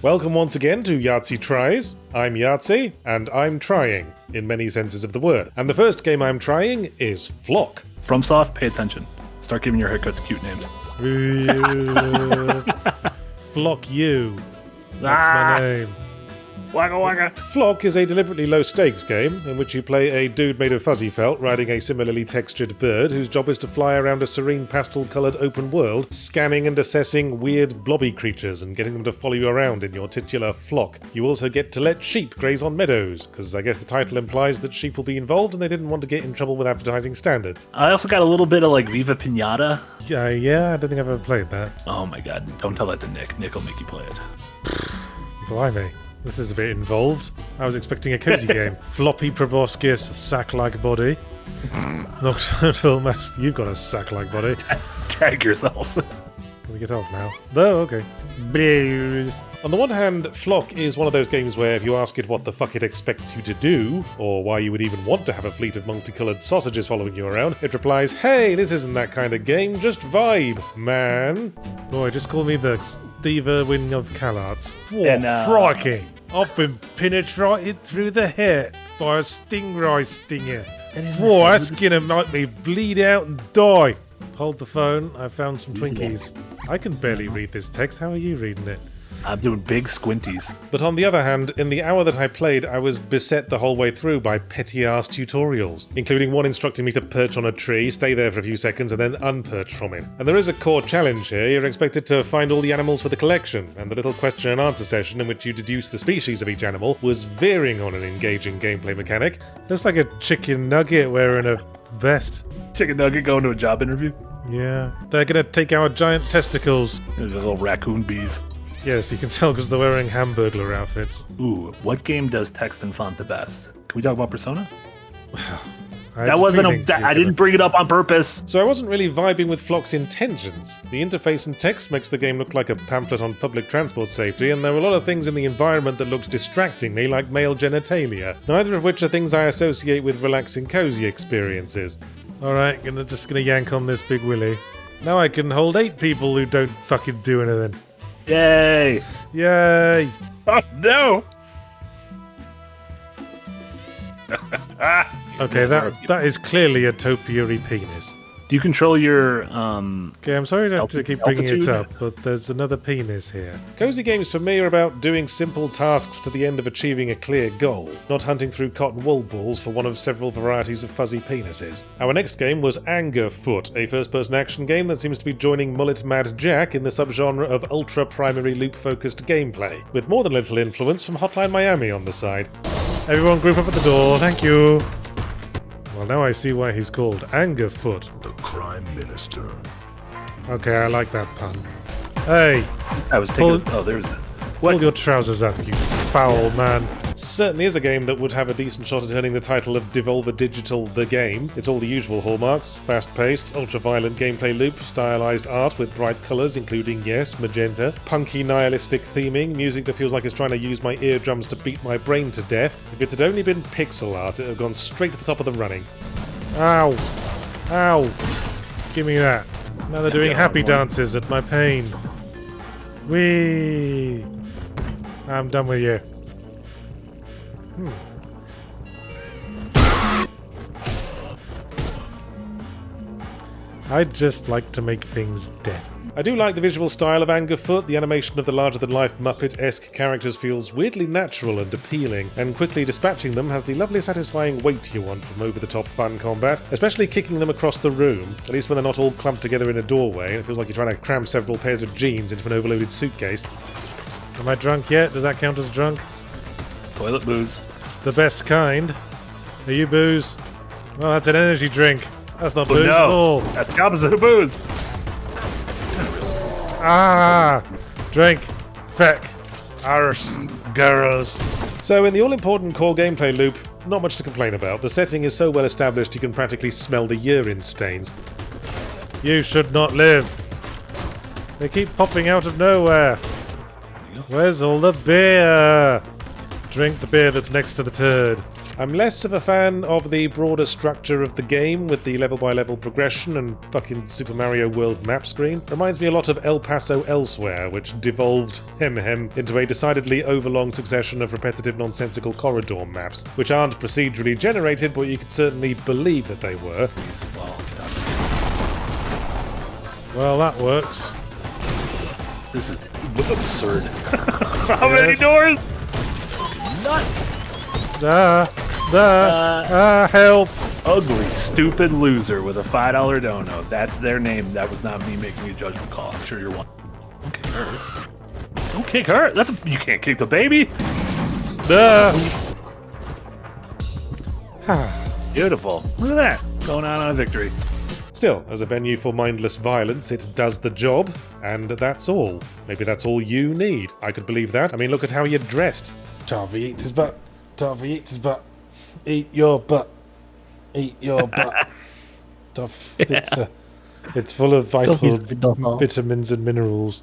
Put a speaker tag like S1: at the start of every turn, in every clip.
S1: Welcome once again to Yahtzee Tries. I'm Yahtzee, and I'm trying, in many senses of the word. And the first game I'm trying is Flock.
S2: FromSoft, pay attention. Start giving your haircuts cute names.
S1: Flock you. That's my name.
S2: Waka waka.
S1: Flock is a deliberately low-stakes game in which you play a dude made of fuzzy felt riding a similarly textured bird whose job is to fly around a serene pastel-coloured open world, scanning and assessing weird blobby creatures and getting them to follow you around in your titular flock. You also get to let sheep graze on meadows, because I guess the title implies that sheep will be involved and they didn't want to get in trouble with advertising standards.
S2: I also got a little bit of like Viva Pinata.
S1: Yeah, I don't think I've ever played that.
S2: Oh my god, don't tell that to Nick. Nick will make you play it.
S1: Blimey. This is a bit involved. I was expecting a cozy game. Floppy proboscis, sack-like body. Nocturnal master. You've got a sack-like body.
S2: Tag yourself.
S1: Can we get off now? No, okay. Blues. On the one hand, Flock is one of those games where if you ask it what the fuck it expects you to do, or why you would even want to have a fleet of multicoloured sausages following you around, it replies, hey, this isn't that kind of game, just vibe, man. Boy, just call me the Steve Irwin of CalArts. Crikey! I've been penetrated through the head by a stingray stinger. Whoa, that's gonna make me bleed out and die. Hold the phone, I found some Twinkies. I can barely read this text, how are you reading it?
S2: I'm doing big squinties.
S1: But on the other hand, in the hour that I played, I was beset the whole way through by petty-ass tutorials, including one instructing me to perch on a tree, stay there for a few seconds, and then unperch from it. And there is a core challenge here. You're expected to find all the animals for the collection, and the little question and answer session in which you deduce the species of each animal was veering on an engaging gameplay mechanic. Looks like a chicken nugget wearing a vest.
S2: Chicken nugget going to a job interview?
S1: Yeah. They're gonna take our giant testicles.
S2: There's little raccoon bees.
S1: Yes, you can tell because they're wearing Hamburglar outfits.
S2: Ooh, what game does text and font the best? Can we talk about Persona?
S1: I
S2: didn't bring it up on purpose.
S1: So I wasn't really vibing with Flock's intentions. The interface and text makes the game look like a pamphlet on public transport safety, and there were a lot of things in the environment that looked distractingly like male genitalia, neither of which are things I associate with relaxing, cozy experiences. Alright, just gonna yank on this big willy. Now I can hold 8 people who don't fucking do anything.
S2: Yay!
S1: Yay!
S2: Oh, no!
S1: Okay, that is clearly a topiary penis.
S2: Do you control your,
S1: Okay, I'm sorry to have to keep bringing it up, but there's another penis here. Cozy games for me are about doing simple tasks to the end of achieving a clear goal, not hunting through cotton wool balls for one of several varieties of fuzzy penises. Our next game was Anger Foot, a first-person action game that seems to be joining Mullet Mad Jack in the subgenre of ultra-primary loop-focused gameplay, with more than a little influence from Hotline Miami on the side. Everyone group up at the door, thank you. Well, now I see why he's called Angerfoot.
S3: The Crime Minister.
S1: Okay, I like that pun. Hey!
S2: I was thinking, there's that.
S1: Pull your trousers up, you foul man. Certainly is a game that would have a decent shot at earning the title of Devolver Digital The Game. It's all the usual hallmarks: fast-paced, ultra-violent gameplay loop, stylized art with bright colours including, yes, magenta, punky nihilistic theming, music that feels like it's trying to use my eardrums to beat my brain to death. If it had only been pixel art, it would have gone straight to the top of the running. Ow! Ow! Give me that. Now they're doing happy dances at my pain. Whee! I'm done with you. I'd just like to make things dead. I do like the visual style of Angerfoot. The animation of the larger-than-life Muppet-esque characters feels weirdly natural and appealing, and quickly dispatching them has the lovely satisfying weight you want from over-the-top fun combat, especially kicking them across the room, at least when they're not all clumped together in a doorway, and it feels like you're trying to cram several pairs of jeans into an overloaded suitcase. Am I drunk yet? Does that count as drunk?
S2: Toilet booze.
S1: The best kind. Are you booze? Well, that's an energy drink. That's not booze at all.
S2: That's the opposite of booze.
S1: Drink. Feck. Arse. Girls. So in the all-important core gameplay loop, not much to complain about. The setting is so well established you can practically smell the urine stains. You should not live. They keep popping out of nowhere. Where's all the beer? Drink the beer that's next to the turd. I'm less of a fan of the broader structure of the game with the level-by-level progression and fucking Super Mario World map screen. Reminds me a lot of El Paso Elsewhere, which devolved into a decidedly overlong succession of repetitive nonsensical corridor maps, which aren't procedurally generated, but you could certainly believe that they were. Well, that works.
S2: This is absurd. How many doors? Nuts!
S1: Help!
S2: Ugly, stupid loser with a $5 dono. That's their name. That was not me making a judgment call. I'm sure you're one. Don't kick her. Don't kick her. You can't kick the baby. Beautiful. Look at that. Going out on a victory.
S1: Still, as a venue for mindless violence, it does the job, and that's all. Maybe that's all you need. I could believe that. I mean, look at how you're dressed. Tarvey, eat his butt. Tarvey, eat his butt. Eat your butt. Eat your butt. It's full of vitamins and minerals.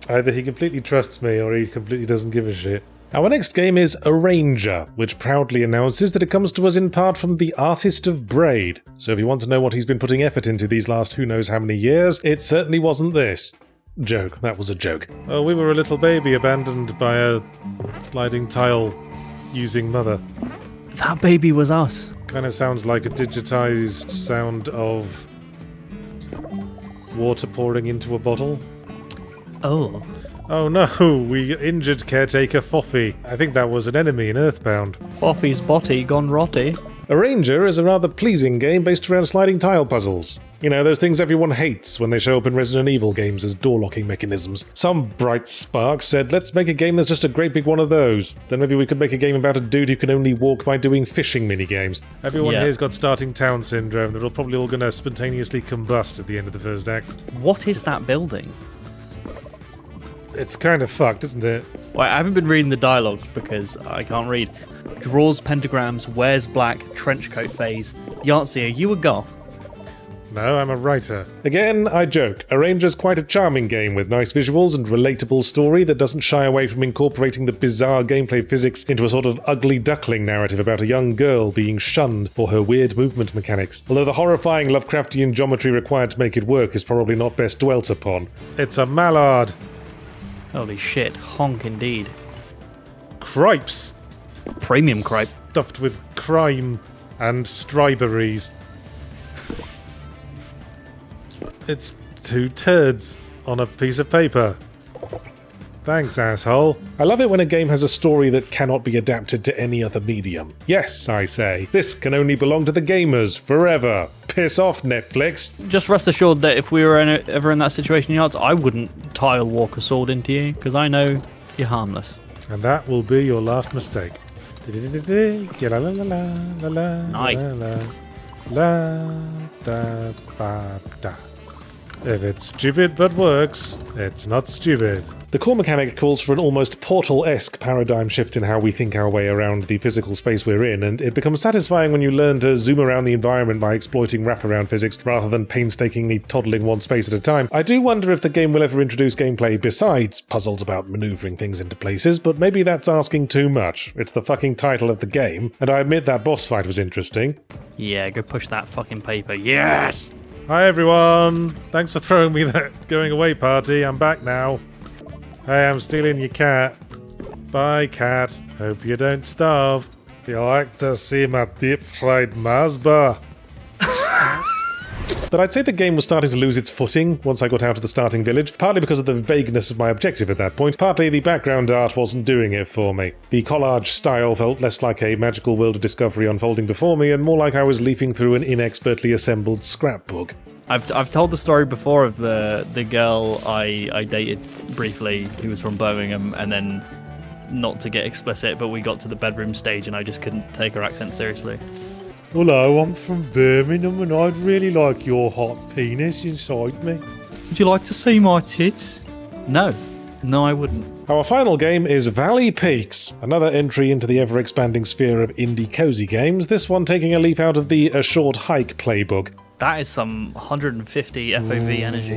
S1: Either he completely trusts me, or he completely doesn't give a shit. Our next game is Arranger, which proudly announces that it comes to us in part from the artist of Braid. So if you want to know what he's been putting effort into these last who knows how many years, it certainly wasn't this. Joke. That was a joke. Oh, we were a little baby abandoned by a sliding tile using mother.
S3: That baby was us.
S1: Kind of sounds like a digitized sound of water pouring into a bottle.
S3: Oh.
S1: Oh no, we injured caretaker Foffy. I think that was an enemy in Earthbound.
S3: Foffy's body gone rotty.
S1: Arranger is a rather pleasing game based around sliding tile puzzles. You know, those things everyone hates when they show up in Resident Evil games as door-locking mechanisms. Some bright spark said, let's make a game that's just a great big one of those. Then maybe we could make a game about a dude who can only walk by doing fishing minigames. Everyone here's got starting town syndrome. They're all probably all going to spontaneously combust at the end of the first act.
S3: What is that building?
S1: It's kind of fucked, isn't it?
S3: Well, I haven't been reading the dialogues because I can't read. Draws pentagrams, wears black, trench coat phase. Yahtzee, are you a goth?
S1: No, I'm a writer. Again, I joke. Arranger's quite a charming game with nice visuals and relatable story that doesn't shy away from incorporating the bizarre gameplay physics into a sort of ugly duckling narrative about a young girl being shunned for her weird movement mechanics. Although the horrifying Lovecraftian geometry required to make it work is probably not best dwelt upon. It's a mallard.
S3: Holy shit, honk indeed.
S1: Cripes.
S3: Premium cripe.
S1: Stuffed with crime and strawberries. It's 2 turds on a piece of paper. Thanks, asshole. I love it when a game has a story that cannot be adapted to any other medium. Yes, I say, this can only belong to the gamers forever. Piss off, Netflix.
S3: Just rest assured that if we were ever in that situation, Yahtzee, I wouldn't tile walk a sword into you, because I know you're harmless.
S1: And that will be your last mistake.
S3: Nice.
S1: If it's stupid but works, it's not stupid. The core mechanic calls for an almost Portal-esque paradigm shift in how we think our way around the physical space we're in, and it becomes satisfying when you learn to zoom around the environment by exploiting wraparound physics rather than painstakingly toddling one space at a time. I do wonder if the game will ever introduce gameplay besides puzzles about maneuvering things into places, but maybe that's asking too much. It's the fucking title of the game, and I admit that boss fight was interesting.
S3: Yeah, go push that fucking paper. Yes!
S1: Hi everyone! Thanks for throwing me that going away party. I'm back now. Hey, I'm stealing your cat. Bye, cat. Hope you don't starve. You like to see my deep-fried Mars bar? But I'd say the game was starting to lose its footing once I got out of the starting village, partly because of the vagueness of my objective at that point, partly the background art wasn't doing it for me. The collage style felt less like a magical world of discovery unfolding before me and more like I was leafing through an inexpertly assembled scrapbook.
S3: I've told the story before of the girl I dated briefly who was from Birmingham, and then, not to get explicit, but we got to the bedroom stage and I just couldn't take her accent seriously.
S1: Hello, I'm from Birmingham and I'd really like your hot penis inside me.
S3: Would you like to see my tits? No, I wouldn't.
S1: Our final game is Valley Peaks, another entry into the ever-expanding sphere of indie cozy games, this one taking a leaf out of the A Short Hike playbook.
S3: That is some 150 FOV energy.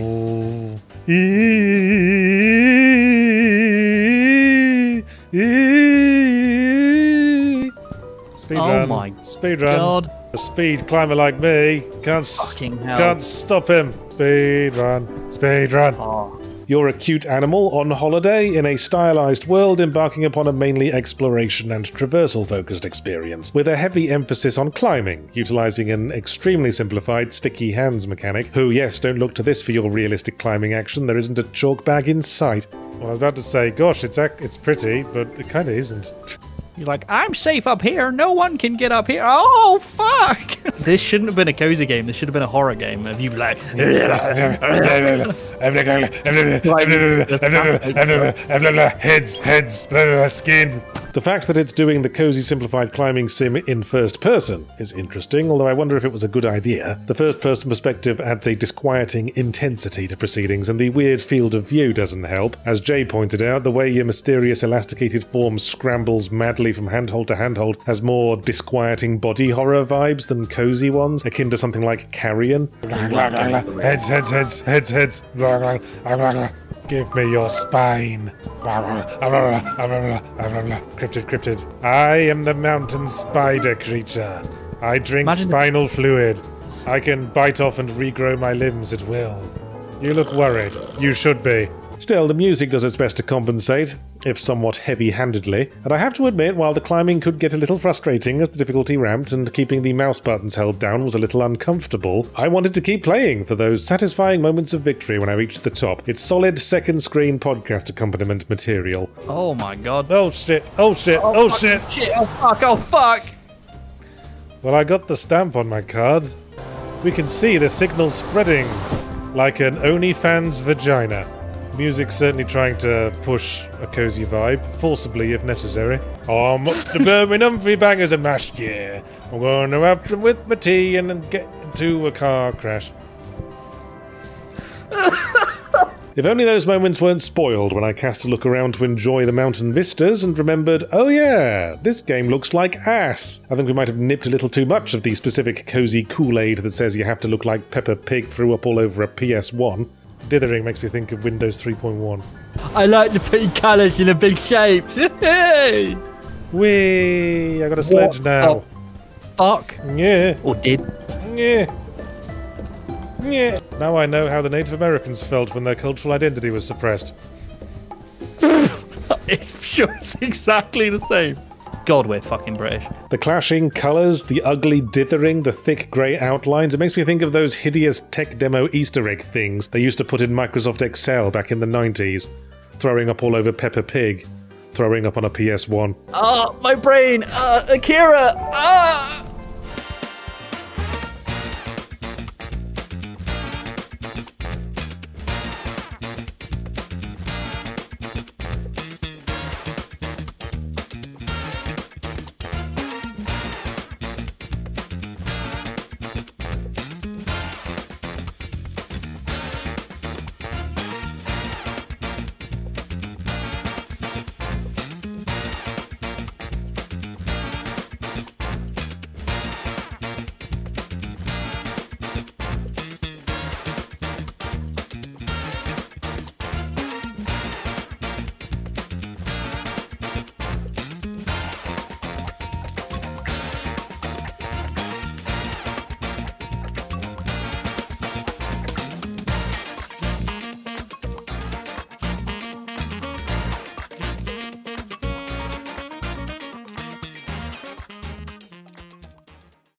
S1: Speed
S3: Oh
S1: run.
S3: my
S1: Speed run.
S3: God.
S1: A speed climber like me
S3: Fucking hell.
S1: can't stop him. Speed run. Speed run.
S3: Oh.
S1: You're a cute animal on holiday in a stylized world, embarking upon a mainly exploration and traversal-focused experience, with a heavy emphasis on climbing, utilizing an extremely simplified sticky hands mechanic. Who, yes, don't look to this for your realistic climbing action. There isn't a chalk bag in sight. Well, I was about to say, gosh, it's pretty, but it kind of isn't.
S3: He's like, I'm safe up here. No one can get up here. Oh, fuck. This shouldn't have been a cozy game. This should have been a horror game. Have you like...
S1: Heads, skin. The fact that it's doing the cozy simplified climbing sim in first person is interesting, although I wonder if it was a good idea. The first person perspective adds a disquieting intensity to proceedings, and the weird field of view doesn't help. As Jay pointed out, the way your mysterious elasticated form scrambles madly from handhold to handhold has more disquieting body horror vibes than cozy ones, akin to something like Carrion. Heads. Give me your spine. Cryptid. I am the mountain spider creature. I drink spinal fluid. I can bite off and regrow my limbs at will. You look worried. You should be. Still, the music does its best to compensate, if somewhat heavy-handedly, and I have to admit, while the climbing could get a little frustrating as the difficulty ramped and keeping the mouse buttons held down was a little uncomfortable, I wanted to keep playing for those satisfying moments of victory when I reached the top. It's solid second-screen podcast accompaniment material.
S3: Oh my God.
S1: Oh shit.
S3: Oh fuck.
S1: Well, I got the stamp on my card. We can see the signal spreading like an OnlyFans vagina. Music's certainly trying to push a cozy vibe, forcibly if necessary. Oh, I'm up to Birmingham for bangers and mash, yeah. I'm going to have them with my tea and then get into a car crash. If only those moments weren't spoiled when I cast a look around to enjoy the mountain vistas and remembered, oh yeah, this game looks like ass. I think we might have nipped a little too much of the specific cozy Kool-Aid that says you have to look like Peppa Pig threw up all over a PS1. Dithering makes me think of Windows 3.1.
S3: I like to put colours in a big shape.
S1: Whee! I got a sledge now.
S3: Fuck.
S1: Yeah.
S3: Or did.
S1: Yeah. Yeah. Now I know how the Native Americans felt when their cultural identity was suppressed.
S3: It's sure it's exactly the same. God, we're fucking British.
S1: The clashing colours, the ugly dithering, the thick grey outlines, it makes me think of those hideous tech demo Easter egg things they used to put in Microsoft Excel back in the 90s. Throwing up all over Peppa Pig. Throwing up on a PS1.
S3: Oh, my brain! Akira! Ah!